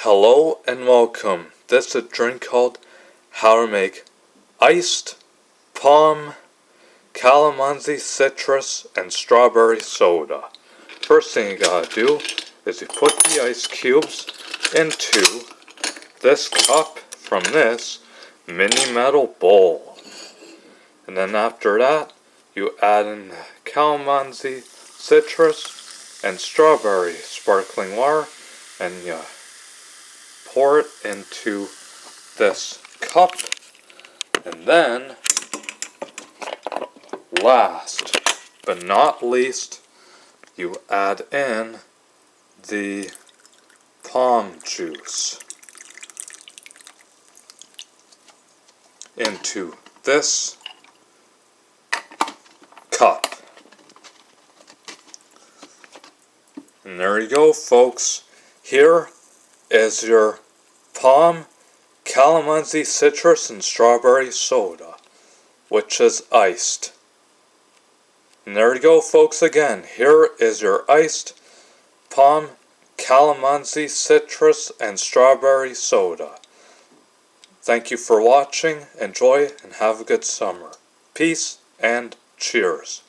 Hello and welcome. This is a drink called How to Make Iced Pom Calamansi Citrus and Strawberry Soda. First thing you gotta do is you put the ice cubes into this cup from this mini metal bowl. And then after that, you add in the calamansi citrus and strawberry sparkling water and you pour it into this cup, and then last but not least, you add in the Pom Juice into this cup. And there you go, folks. Here is your Pom Calamansi Citrus and Strawberry Soda, which is iced. And there you go, folks, again. Here is your iced Pom Calamansi Citrus and Strawberry Soda. Thank you for watching. Enjoy and have a good summer. Peace and cheers.